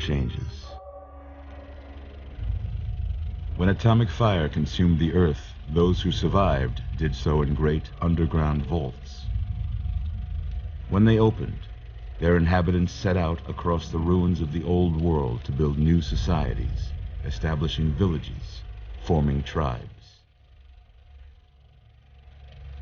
changes. When atomic fire consumed the Earth, those who survived did so in great underground vaults. When they opened, their inhabitants set out across the ruins of the old world to build new societies, establishing villages, forming tribes.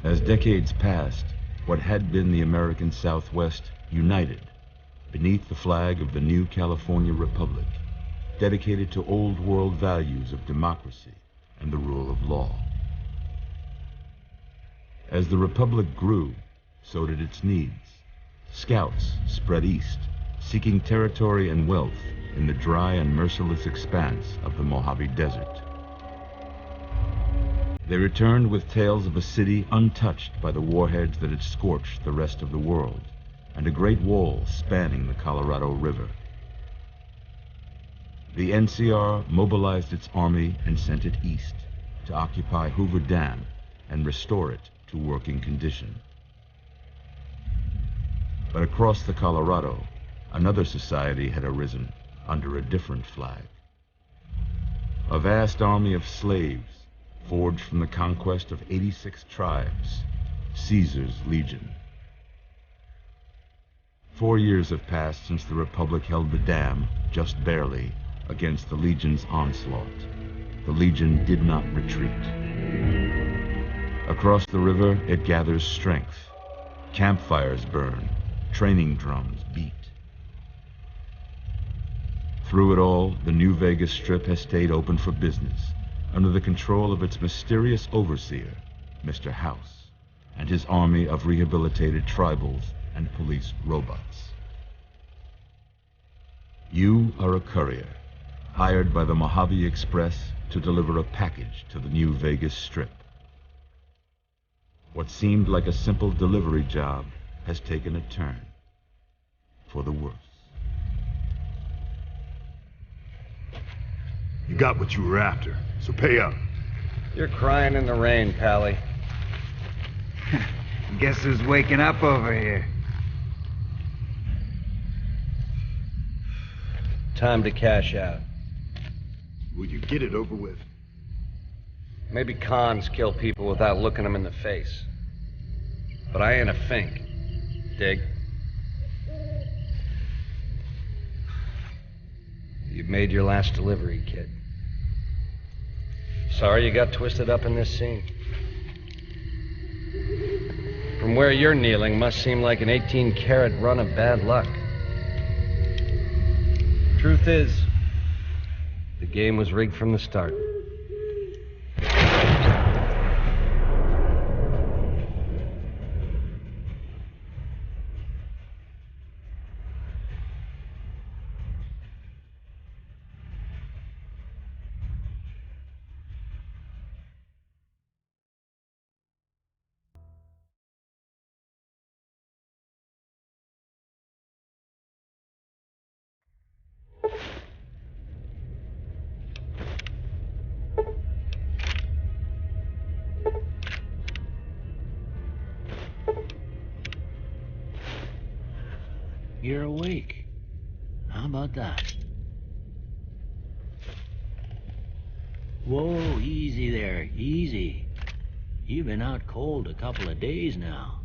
As decades passed, what had been the American Southwest united beneath the flag of the new California Republic, dedicated to old world values of democracy and the rule of law. As the Republic grew, so did its needs. Scouts spread east, seeking territory and wealth in the dry and merciless expanse of the Mojave Desert. They returned with tales of a city untouched by the warheads that had scorched the rest of the world, and a great wall spanning the Colorado River. The NCR mobilized its army and sent it east to occupy Hoover Dam and restore it to working condition. But across the Colorado, another society had arisen under a different flag. A vast army of slaves, forged from the conquest of 86 tribes, Caesar's Legion. 4 years have passed since the Republic held the dam, just barely, against the Legion's onslaught. The Legion did not retreat. Across the river, it gathers strength. Campfires burn, training drums beat. Through it all, the New Vegas Strip has stayed open for business, under the control of its mysterious overseer, Mr. House, and his army of rehabilitated tribals and police robots. You are a courier, hired by the Mojave Express to deliver a package to the New Vegas Strip. What seemed like a simple delivery job has taken a turn for the worse. You got what you were after, so pay up. You're crying in the rain, Pally. Guess who's waking up over here? Time to cash out. Will you get it over with? Maybe cons kill people without looking them in the face. But I ain't a fink. Dig? You've made your last delivery, kid. Sorry you got twisted up in this scene. From where you're kneeling must seem like an 18-carat run of bad luck. Truth is, the game was rigged from the start. You're awake. How about that? Whoa, easy there, easy. You've been out cold a couple of days now.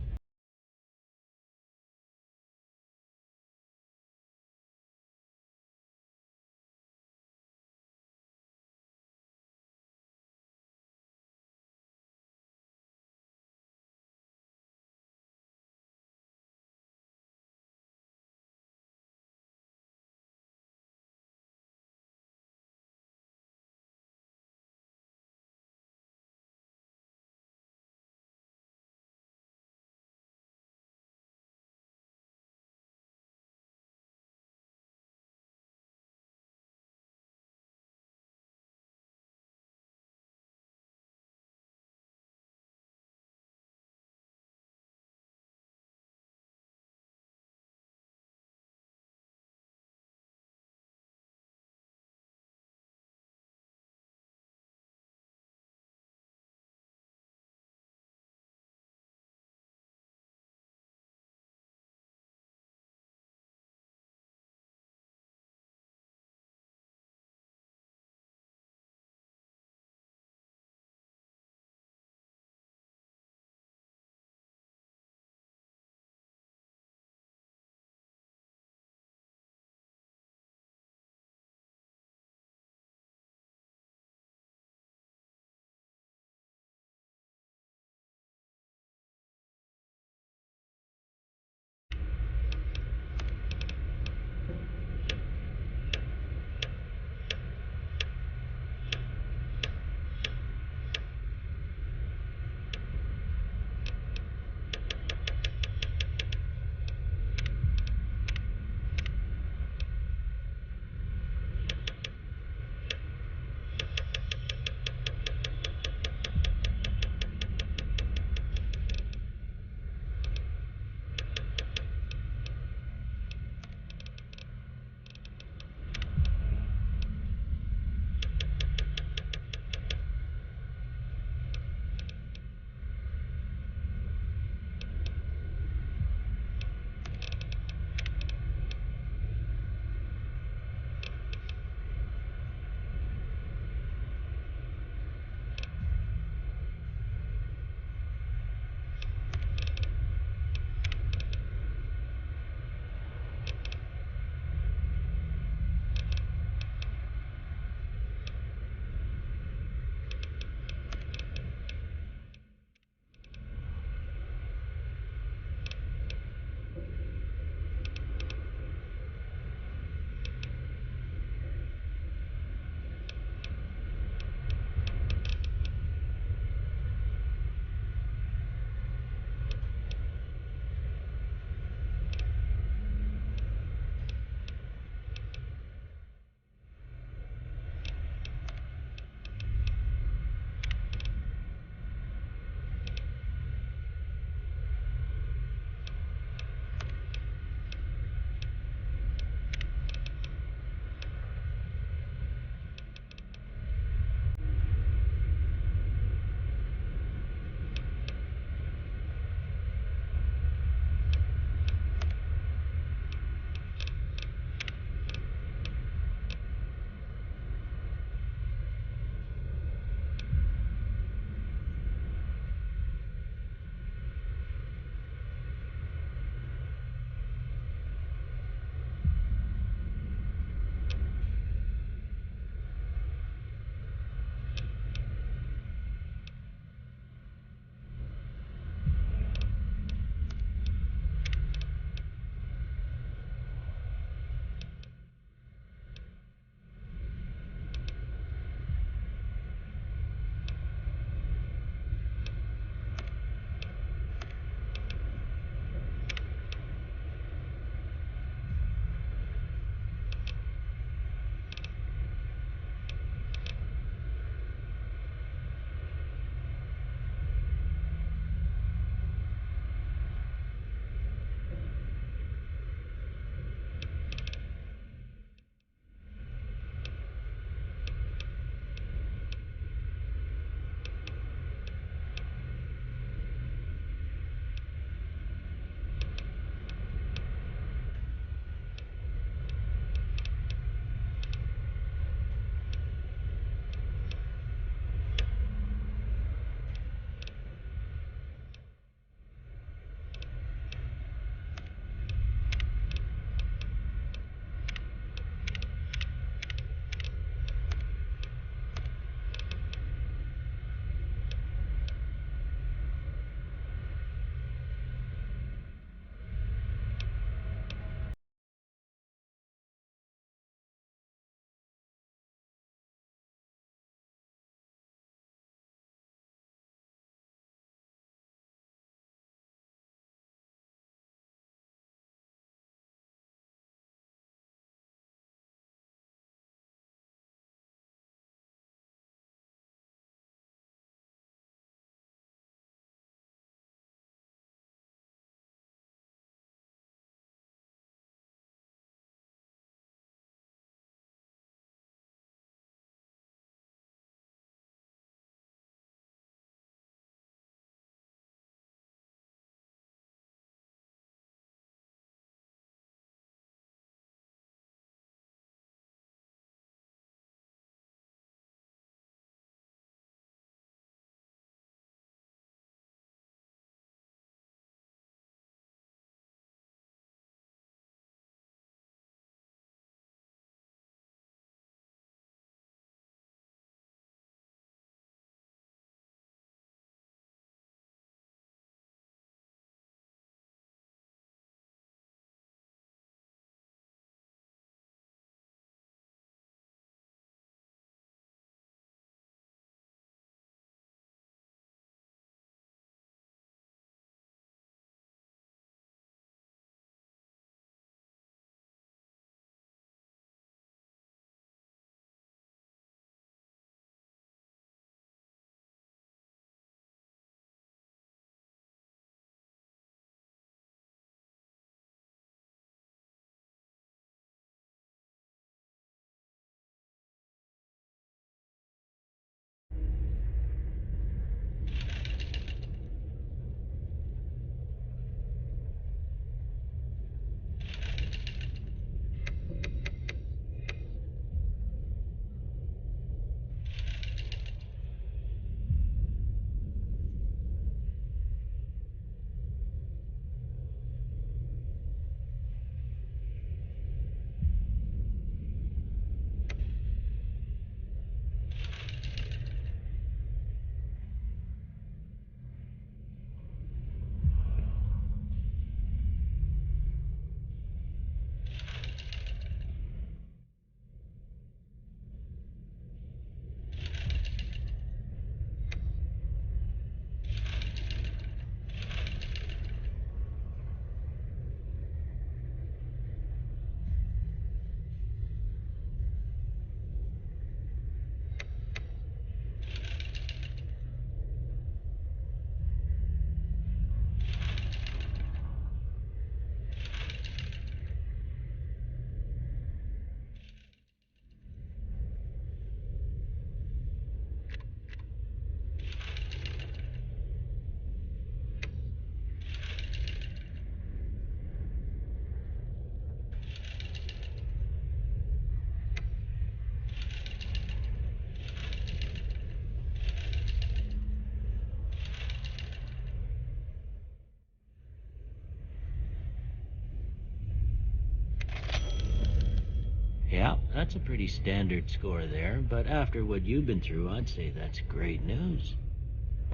That's a pretty standard score there, but after what you've been through, I'd say that's great news.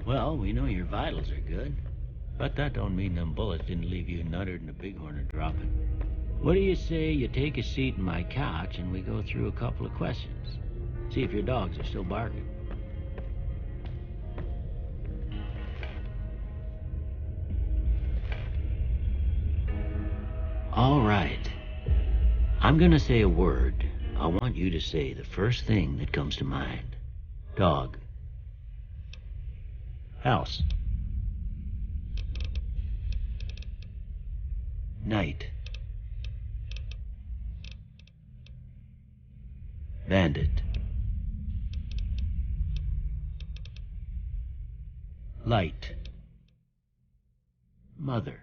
Well, we know your vitals are good, but that don't mean them bullets didn't leave you nuttered and a bighorn are dropping. What do you say you take a seat in my couch and we go through a couple of questions? See if your dogs are still barking. All right. I'm gonna say a word. I want you to say the first thing that comes to mind. Dog. House. Night. Bandit. Light. Mother.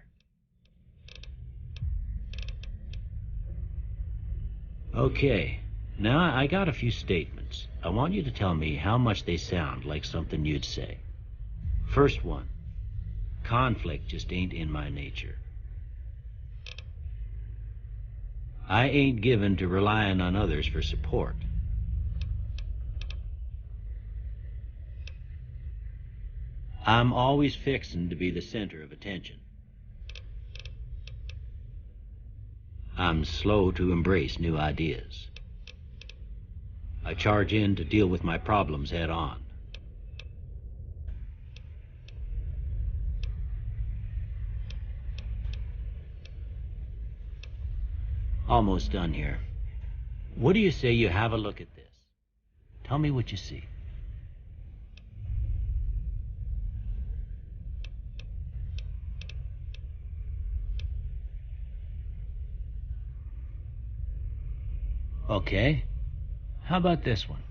Okay, now I got a few statements. I want you to tell me how much they sound like something you'd say. First one, conflict just ain't in my nature. I ain't given to relying on others for support. I'm always fixin' to be the center of attention. I'm slow to embrace new ideas. I charge in to deal with my problems head on. Almost done here. What do you say you have a look at this? Tell me what you see. Okay. How about this one?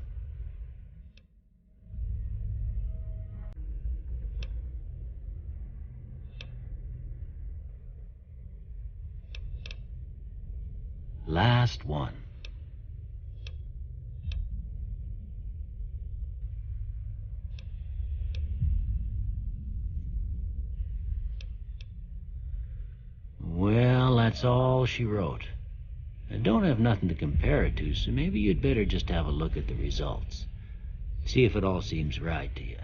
Last one. Well, that's all she wrote. I don't have nothing to compare it to, so maybe you'd better just have a look at the results. See if it all seems right to you.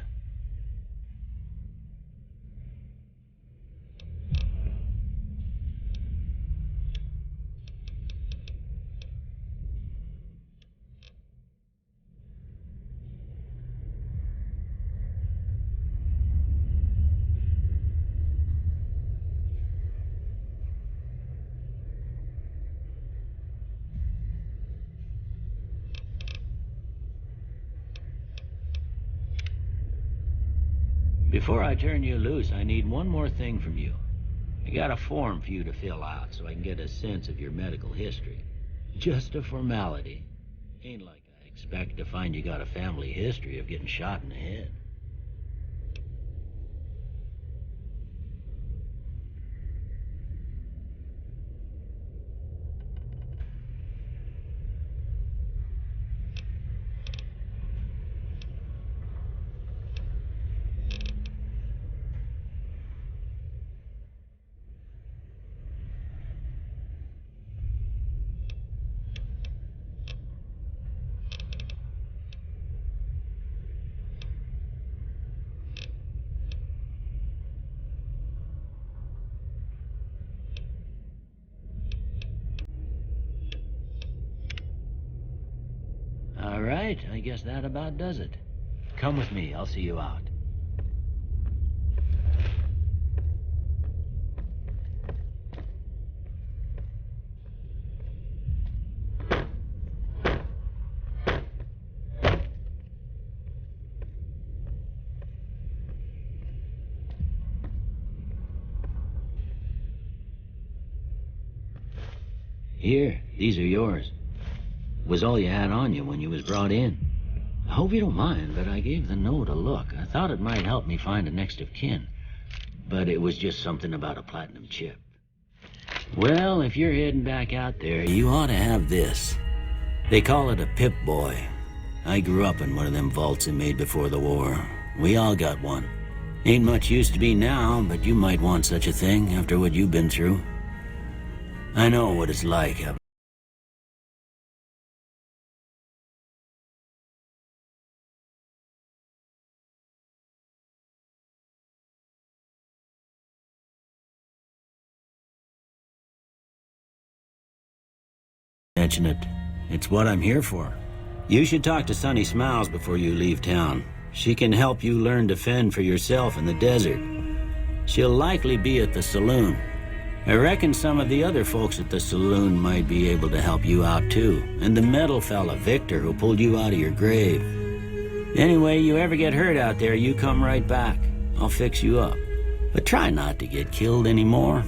Before I turn you loose, I need one more thing from you. I got a form for you to fill out so I can get a sense of your medical history. Just a formality. Ain't like I expect to find you got a family history of getting shot in the head. All right, I guess that about does it. Come with me, I'll see you out. Here, these are yours. Was all you had on you when you was brought in. I hope you don't mind, but I gave the note a look. I thought it might help me find a next of kin. But it was just something about a platinum chip. Well, if you're heading back out there, you ought to have this. They call it a Pip-Boy. I grew up in one of them vaults they made before the war. We all got one. Ain't much use to be now, but you might want such a thing after what you've been through. I know what it's like unfortunate. It's what I'm here for. You should talk to Sunny Smiles before you leave town. She can help you learn to fend for yourself in the desert. She'll likely be at the saloon. I reckon some of the other folks at the saloon might be able to help you out too. And the metal fella, Victor, who pulled you out of your grave. Anyway, you ever get hurt out there, you come right back. I'll fix you up. But try not to get killed anymore.